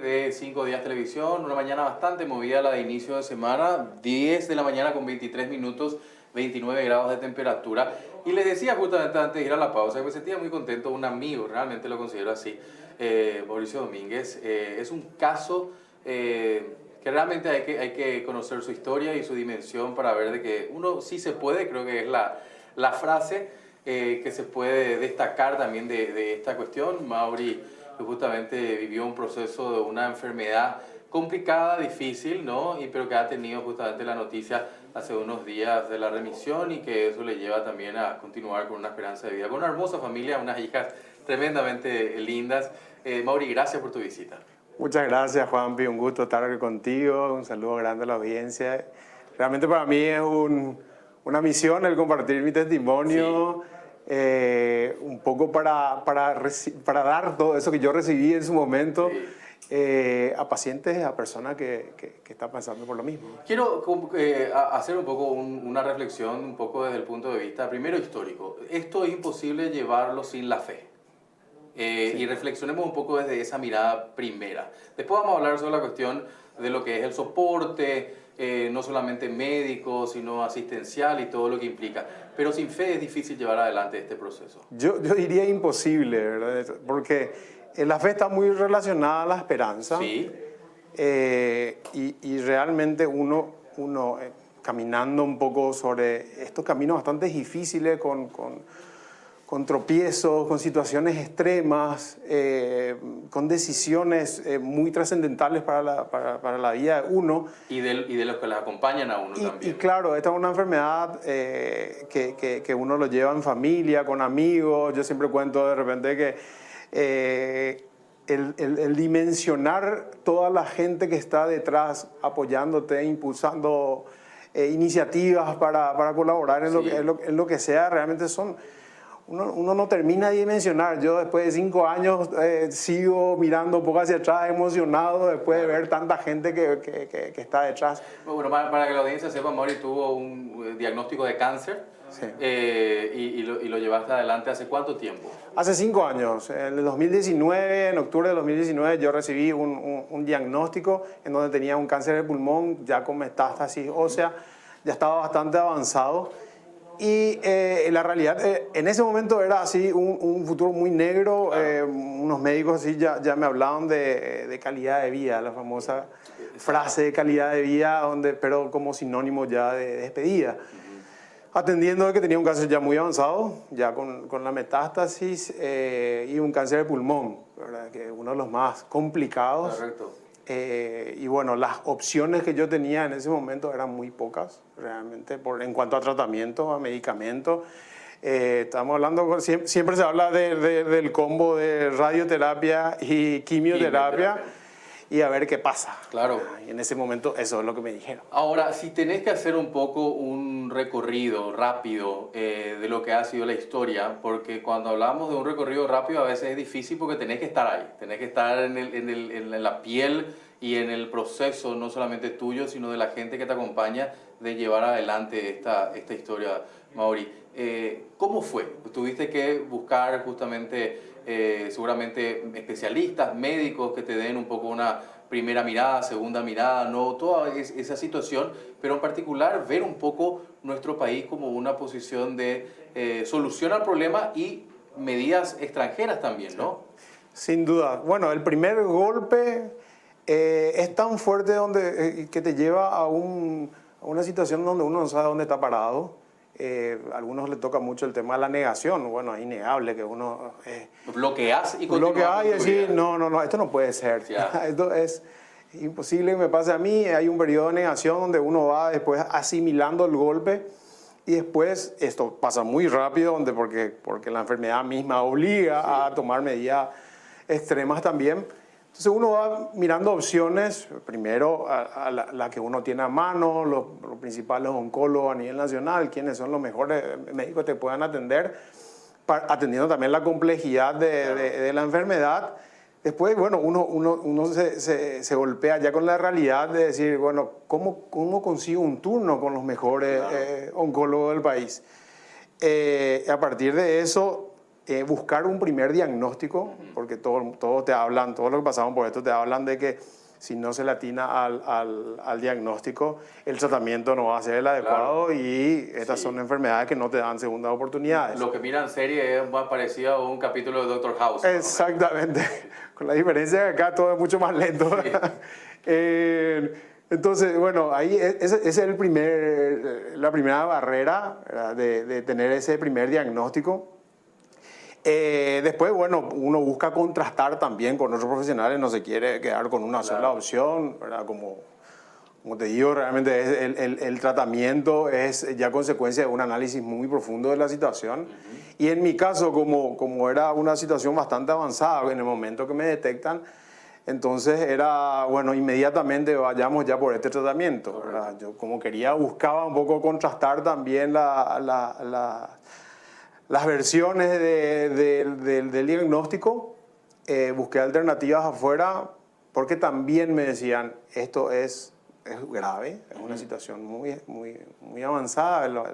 De 5 días televisión, una mañana bastante movida la de inicio de semana, 10 de la mañana con 23 minutos, 29 grados de temperatura. Y les decía justamente antes de ir a la pausa que me sentía muy contento, un amigo, realmente lo considero así, Mauricio Domínguez. Es un caso que realmente hay que conocer su historia y su dimensión para ver de que uno sí se puede, creo que es la frase que se puede destacar también de esta cuestión. Mauri justamente vivió un proceso de una enfermedad complicada, difícil, ¿no? Pero que ha tenido justamente la noticia hace unos días de la remisión y que eso le lleva también a continuar con una esperanza de vida, con una hermosa familia, unas hijas tremendamente lindas. Mauri, gracias por tu visita. Muchas gracias, Juanpi. Un gusto estar aquí contigo. Un saludo grande a la audiencia. Realmente para mí es una misión el compartir mi testimonio, sí. Un poco para dar todo eso que yo recibí en su momento, sí. A pacientes, a personas que están pasando por lo mismo. Quiero hacer un poco una reflexión, un poco desde el punto de vista, primero histórico. Esto es imposible llevarlo sin la fe. Sí. Y reflexionemos un poco desde esa mirada primera. Después vamos a hablar sobre la cuestión de lo que es el soporte, no solamente médico, sino asistencial y todo lo que implica. Pero sin fe es difícil llevar adelante este proceso. Yo diría imposible, ¿verdad? Porque la fe está muy relacionada a la esperanza. Sí. Y realmente uno caminando un poco sobre estos caminos bastante difíciles con tropiezos, con situaciones extremas, con decisiones muy trascendentales para la vida de uno. Y de los que les acompañan a uno también. Y claro, esta es una enfermedad que uno lo lleva en familia, con amigos. Yo siempre cuento de repente que el dimensionar toda la gente que está detrás apoyándote, impulsando iniciativas para colaborar en lo que sea, realmente son... Uno no termina de dimensionar. Yo después de 5 años sigo mirando un poco hacia atrás, emocionado después de ver tanta gente que está detrás. Bueno, para que la audiencia sepa, Mauri tuvo un diagnóstico de cáncer, sí. Y lo llevaste adelante ¿hace cuánto tiempo? Hace 5 años. En el 2019, en octubre de 2019, yo recibí un diagnóstico en donde tenía un cáncer de pulmón, ya con metástasis ósea, ya estaba bastante avanzado. Y la realidad, en ese momento era así un futuro muy negro. Claro. Unos médicos así ya me hablaban de calidad de vida, la famosa frase de calidad de vida, pero como sinónimo ya de despedida. Atendiendo a que tenía un cáncer ya muy avanzado, ya con la metástasis y un cáncer de pulmón, ¿verdad? Que es uno de los más complicados. Correcto. Y bueno, las opciones que yo tenía en ese momento eran muy pocas, realmente, en cuanto a tratamiento, a medicamentos. Estamos hablando, siempre se habla del combo de radioterapia y quimioterapia. Y a ver qué pasa. Claro. Y en ese momento eso es lo que me dijeron. Ahora, si tenés que hacer un poco un recorrido rápido de lo que ha sido la historia, porque cuando hablamos de un recorrido rápido a veces es difícil porque tenés que estar ahí, tenés que estar en la piel y en el proceso, no solamente tuyo, sino de la gente que te acompaña de llevar adelante esta historia, Mauri. ¿Cómo fue? ¿Tuviste que buscar justamente... seguramente especialistas, médicos que te den un poco una primera mirada, segunda mirada, no toda esa situación, pero en particular ver un poco nuestro país como una posición de solución al problema y medidas extranjeras también, ¿no? Sin duda. Bueno, el primer golpe es tan fuerte que te lleva a una situación donde uno no sabe dónde está parado. A algunos les toca mucho el tema de la negación. Bueno, es innegable que uno... bloqueas y continúas. Y decir, no, esto no puede ser. Yeah. Esto es imposible que me pase a mí. Hay un periodo de negación donde uno va después asimilando el golpe y después esto pasa muy rápido porque la enfermedad misma obliga a tomar medidas extremas también. Entonces uno va mirando opciones, primero a la que uno tiene a mano, los principales oncólogos a nivel nacional, quienes son los mejores médicos que te puedan atender, atendiendo también la complejidad de la enfermedad. Después, bueno, uno se golpea ya con la realidad de decir, bueno, ¿cómo consigo un turno con los mejores oncólogos del país? A partir de eso... buscar un primer diagnóstico, porque todos te hablan, todos los que pasamos por esto te hablan de que si no se le atina al diagnóstico, el tratamiento no va a ser el adecuado, claro. Y estas son enfermedades que no te dan segundas oportunidades. Lo que miran serie es más parecido a un capítulo de Doctor House. Exactamente, con la diferencia que acá todo es mucho más lento. Sí. Entonces, bueno, ahí ese es la primera barrera, ¿verdad? De tener ese primer diagnóstico. Después, bueno, uno busca contrastar también con otros profesionales, no se quiere quedar con una sola opción, ¿verdad? Como te digo, realmente el tratamiento es ya consecuencia de un análisis muy profundo de la situación. Y en mi caso, como era una situación bastante avanzada en el momento que me detectan, entonces era, bueno, inmediatamente vayamos ya por este tratamiento, ¿verdad? Yo como buscaba un poco contrastar también las versiones del diagnóstico, busqué alternativas afuera, porque también me decían, esto es grave, es una situación muy avanzada,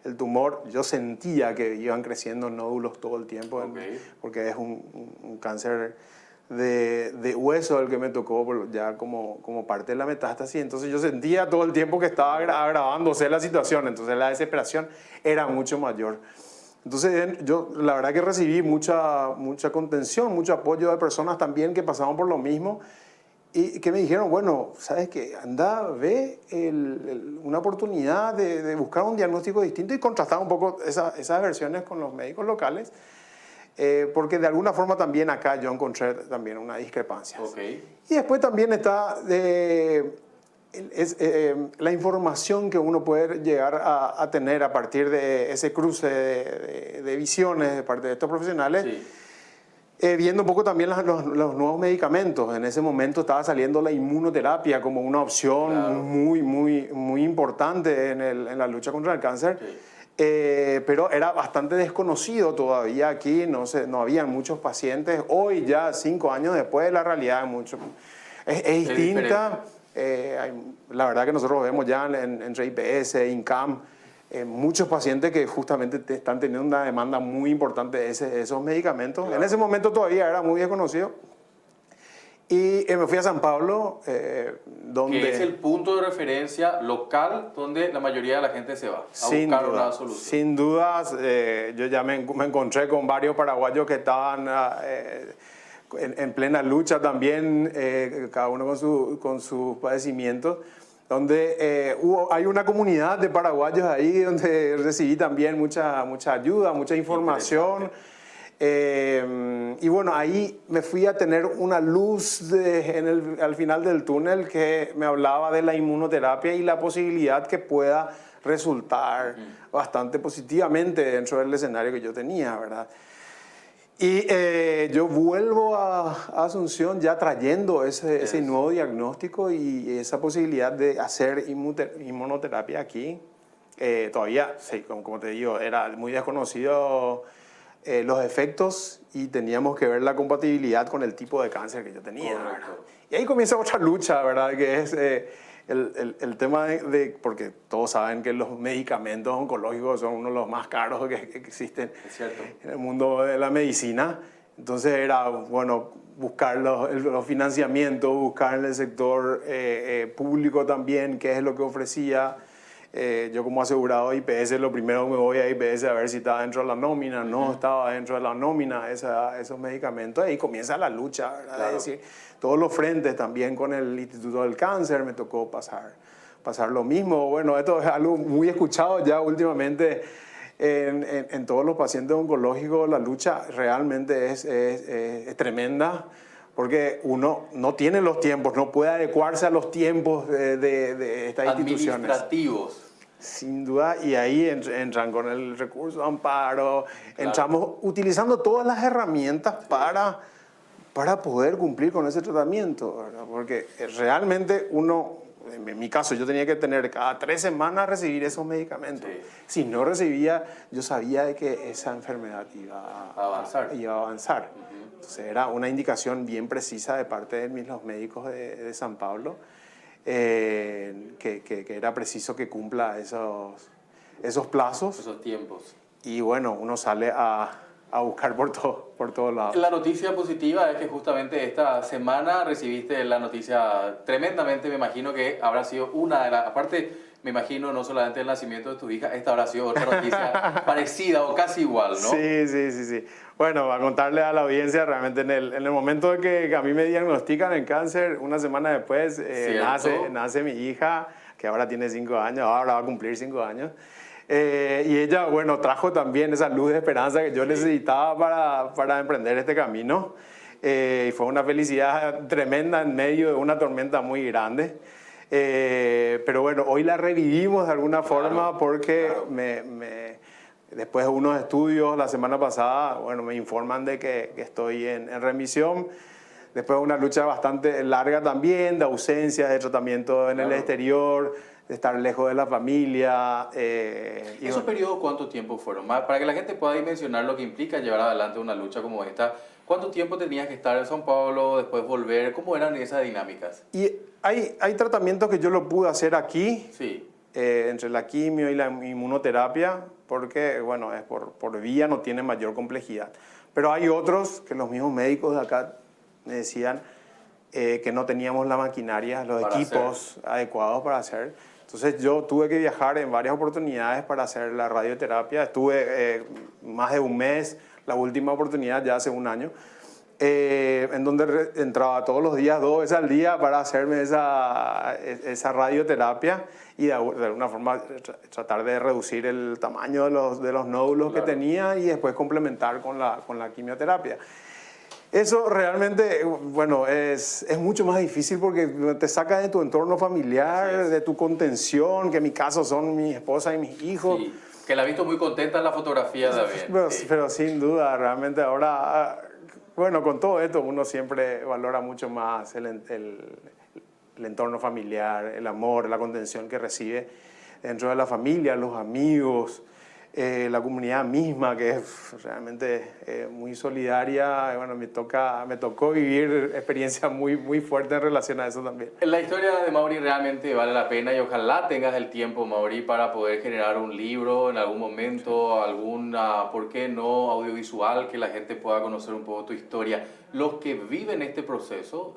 el tumor, yo sentía que iban creciendo nódulos todo el tiempo, porque es un cáncer de hueso el que me tocó ya como parte de la metástasis, entonces yo sentía todo el tiempo que estaba agravándose la situación, entonces la desesperación era mucho mayor. Entonces yo la verdad que recibí mucha contención, mucho apoyo de personas también que pasaban por lo mismo y que me dijeron, bueno, ¿sabes qué? Anda, ve una oportunidad de buscar un diagnóstico distinto y contrastar un poco esas versiones con los médicos locales, porque de alguna forma también acá yo encontré también una discrepancia. Y después también está la información que uno puede llegar a tener a partir de ese cruce de visiones de parte de estos profesionales, viendo un poco también los nuevos medicamentos. En ese momento estaba saliendo la inmunoterapia como una opción muy importante en la lucha contra el cáncer, pero era bastante desconocido todavía aquí, no habían muchos pacientes. Hoy ya 5 años después la realidad es distinta. La verdad que nosotros vemos ya entre IPS, INCAM, muchos pacientes que justamente están teniendo una demanda muy importante de esos medicamentos. Claro. En ese momento todavía era muy desconocido. Y me fui a San Pablo, donde... Que es el punto de referencia local donde la mayoría de la gente se va a buscar una solución. Sin dudas, yo ya me encontré con varios paraguayos que estaban... en plena lucha también, cada uno con sus padecimientos, donde hay una comunidad de paraguayos ahí donde recibí también mucha ayuda, mucha información. Y bueno, ahí me fui a tener una luz al final del túnel que me hablaba de la inmunoterapia y la posibilidad que pueda resultar bastante positivamente dentro del escenario que yo tenía, ¿verdad? Y yo vuelvo a Asunción ya trayendo ese nuevo diagnóstico y esa posibilidad de hacer inmunoterapia aquí. Todavía, sí, como te digo, era muy desconocido los efectos y teníamos que ver la compatibilidad con el tipo de cáncer que yo tenía. Y ahí comienza otra lucha, ¿verdad? Que es el tema porque todos saben que los medicamentos oncológicos son uno de los más caros que existen en el mundo de la medicina. Entonces era, bueno, buscar los financiamientos, buscar en el sector público también qué es lo que ofrecía. Yo como asegurado de IPS, lo primero me voy a IPS a ver si estaba dentro de la nómina. No estaba dentro de la nómina esos medicamentos. Ahí comienza la lucha, ¿verdad? Claro. Es decir, todos los frentes también con el Instituto del Cáncer me tocó pasar lo mismo. Bueno, esto es algo muy escuchado ya últimamente en todos los pacientes oncológicos. La lucha realmente es tremenda, porque uno no tiene los tiempos, no puede adecuarse a los tiempos de estas instituciones. Administrativos. Sin duda, y ahí entran con el recurso de amparo, entramos utilizando todas las herramientas para poder cumplir con ese tratamiento, ¿verdad? Porque realmente en mi caso, yo tenía que tener cada 3 semanas recibir esos medicamentos. Si no recibía, yo sabía de que esa enfermedad iba a avanzar. Entonces era una indicación bien precisa de parte de los médicos de San Pablo, que era preciso que cumpla esos plazos. Esos tiempos. Y bueno, uno sale a a buscar por todos lados. La noticia positiva es que justamente esta semana recibiste la noticia tremendamente, me imagino que habrá sido una de las, aparte me imagino no solamente el nacimiento de tu hija, esta habrá sido otra noticia parecida o casi igual, ¿no? Sí. Bueno, a contarle a la audiencia, realmente en el momento de que a mí me diagnostican el cáncer, una semana después nace mi hija, que ahora tiene 5 años, ahora va a cumplir 5 años. Y ella, bueno, trajo también esa luz de esperanza que yo necesitaba para emprender este camino. Y fue una felicidad tremenda en medio de una tormenta muy grande. Pero bueno, hoy la revivimos de alguna forma porque después de unos estudios la semana pasada, bueno, me informan de que estoy en remisión. Después de una lucha bastante larga también, de ausencia, de tratamiento en el exterior, de estar lejos de la familia. ¿Esos periodos cuánto tiempo fueron? Para que la gente pueda dimensionar lo que implica llevar adelante una lucha como esta, ¿cuánto tiempo tenías que estar en São Paulo, después volver? ¿Cómo eran esas dinámicas? Y hay tratamientos que yo lo pude hacer aquí, sí. Entre la quimio y la inmunoterapia, porque, bueno, es por vía, no tiene mayor complejidad. Pero hay otros que los mismos médicos de acá me decían que no teníamos la maquinaria, los equipos adecuados para hacer. Entonces yo tuve que viajar en varias oportunidades para hacer la radioterapia. Estuve más de un mes, la última oportunidad ya hace un año, en donde entraba todos los días, 2 veces al día, para hacerme esa radioterapia y de alguna forma tratar de reducir el tamaño de los nódulos que tenía y después complementar con la quimioterapia. Eso realmente, bueno, es mucho más difícil porque te saca de tu entorno familiar, de tu contención, que en mi caso son mi esposa y mis hijos. Sí, que la he visto muy contenta en la fotografía también. Pero sin duda, realmente ahora, bueno, con todo esto uno siempre valora mucho más el entorno familiar, el amor, la contención que recibe dentro de la familia, los amigos. La comunidad misma, que es realmente muy solidaria. Bueno, me tocó vivir experiencias muy fuertes en relación a eso también. La historia de Mauri realmente vale la pena y ojalá tengas el tiempo, Mauri, para poder generar un libro en algún momento, alguna, ¿por qué no?, audiovisual, que la gente pueda conocer un poco tu historia. Los que viven este proceso,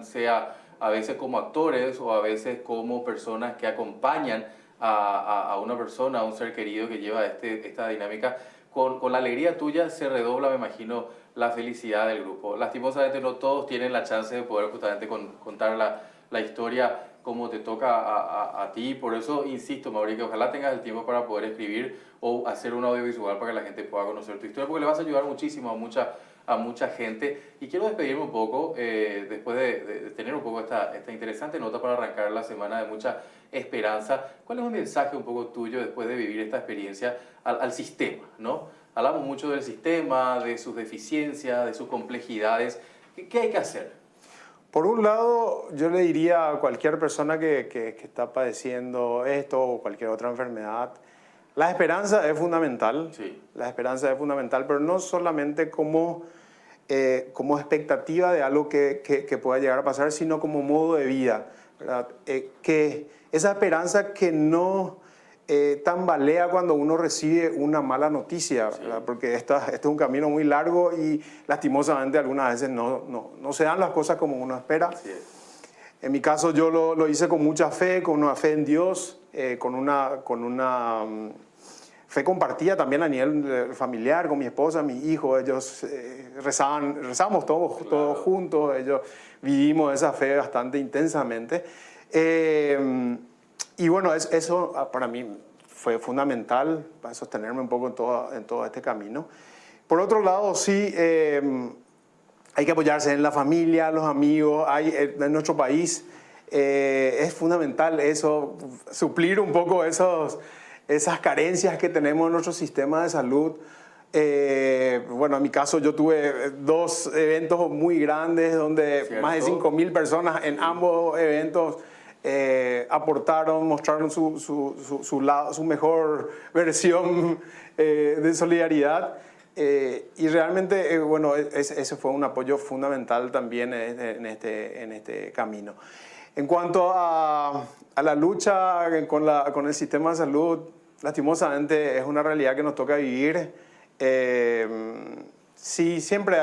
sea a veces como actores o a veces como personas que acompañan a una persona, a un ser querido que lleva esta dinámica, con la alegría tuya se redobla, me imagino, la felicidad del grupo. Lastimosamente no todos tienen la chance de poder justamente contar la historia como te toca a ti, por eso insisto, Mauri, que ojalá tengas el tiempo para poder escribir o hacer un audiovisual para que la gente pueda conocer tu historia, porque le vas a ayudar muchísimo a mucha gente. Y quiero despedirme un poco, después de tener un poco esta interesante nota para arrancar la semana de mucha esperanza. ¿Cuál es un mensaje un poco tuyo después de vivir esta experiencia al sistema, ¿no? Hablamos mucho del sistema, de sus deficiencias, de sus complejidades. ¿Qué hay que hacer? Por un lado, yo le diría a cualquier persona que está padeciendo esto o cualquier otra enfermedad, la esperanza es fundamental. Sí. La esperanza es fundamental, pero no solamente como expectativa de algo que pueda llegar a pasar, sino como modo de vida, ¿verdad? Que esa esperanza que no tambalea cuando uno recibe una mala noticia, ¿verdad? Porque este es un camino muy largo y lastimosamente algunas veces no se dan las cosas como uno espera. Sí. En mi caso yo lo hice con mucha fe, con una fe en Dios, con una fe compartida también a nivel familiar, con mi esposa, mis hijos. Ellos rezamos todos juntos, ellos vivimos esa fe bastante intensamente. Y bueno, eso para mí fue fundamental para sostenerme un poco en todo este camino. Por otro lado, sí, hay que apoyarse en la familia, los amigos. En nuestro país es fundamental eso, suplir un poco esas carencias que tenemos en nuestro sistema de salud. Bueno, en mi caso yo tuve 2 eventos muy grandes donde más de 5.000 personas en ambos eventos aportaron, mostraron su mejor versión de solidaridad. Y realmente, bueno, ese fue un apoyo fundamental también en este camino. En cuanto a la lucha con el sistema de salud, lastimosamente es una realidad que nos toca vivir Sí, siempre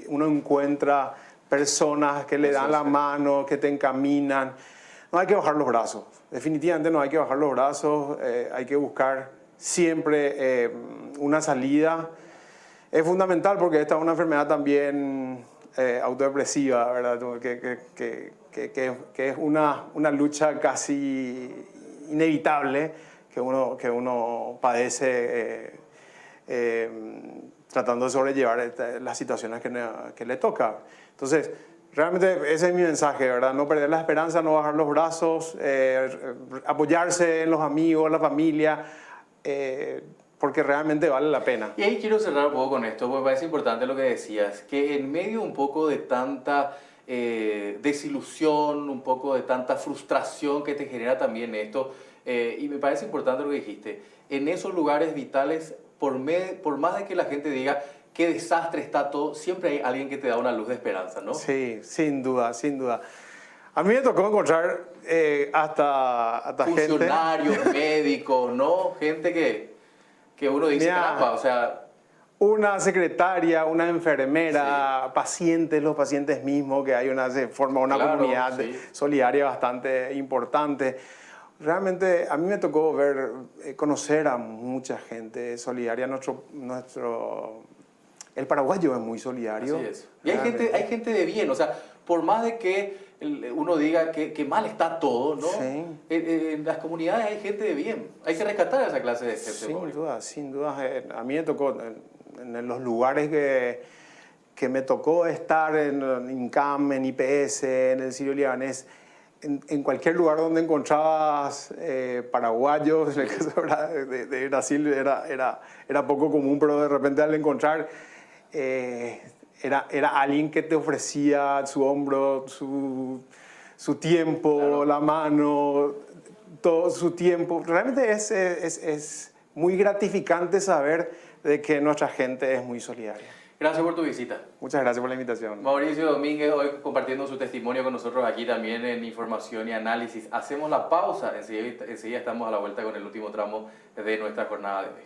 uno encuentra personas que le dan la mano, que te encaminan. No hay que bajar los brazos, definitivamente no hay que bajar los brazos, hay que buscar siempre una salida. Es fundamental porque esta es una enfermedad también autodepresiva, ¿verdad? Que es una lucha casi inevitable que uno padece tratando de sobrellevar las situaciones que le toca. Entonces, realmente ese es mi mensaje, ¿verdad? No perder la esperanza, no bajar los brazos, apoyarse en los amigos, la familia, porque realmente vale la pena. Y ahí quiero cerrar un poco con esto, porque me parece importante lo que decías, que en medio un poco de tanta desilusión, un poco de tanta frustración que te genera también esto, y me parece importante lo que dijiste, en esos lugares vitales, por más de que la gente diga qué desastre está todo, siempre hay alguien que te da una luz de esperanza, ¿no? Sí, sin duda, sin duda. A mí me tocó encontrar hasta funcionarios, gente, médicos, ¿no? Gente que uno dice, caramba, o sea... Una secretaria, una enfermera, pacientes, los pacientes mismos, que se forma una comunidad solidaria bastante importante. Realmente a mí me tocó conocer a mucha gente solidaria. El paraguayo es muy solidario. Así es. Y hay gente de bien, o sea, por más de que uno diga que mal está todo, ¿no? Sí. En las comunidades hay gente de bien. Hay que rescatar a esa clase de gente. Sin duda, sin duda. A mí me tocó, en los lugares que me tocó estar, en INCAM, en IPS, en el Sirio Libanés, en cualquier lugar donde encontrabas paraguayos, en el caso de Brasil era poco común, pero de repente al encontrar era alguien que te ofrecía su hombro, su tiempo, claro, la mano, todo su tiempo. Realmente es muy gratificante saber de que nuestra gente es muy solidaria. Gracias por tu visita. Muchas gracias por la invitación. Mauricio Domínguez, hoy compartiendo su testimonio con nosotros aquí también en Información y Análisis. Hacemos la pausa, enseguida estamos a la vuelta con el último tramo de nuestra jornada de hoy.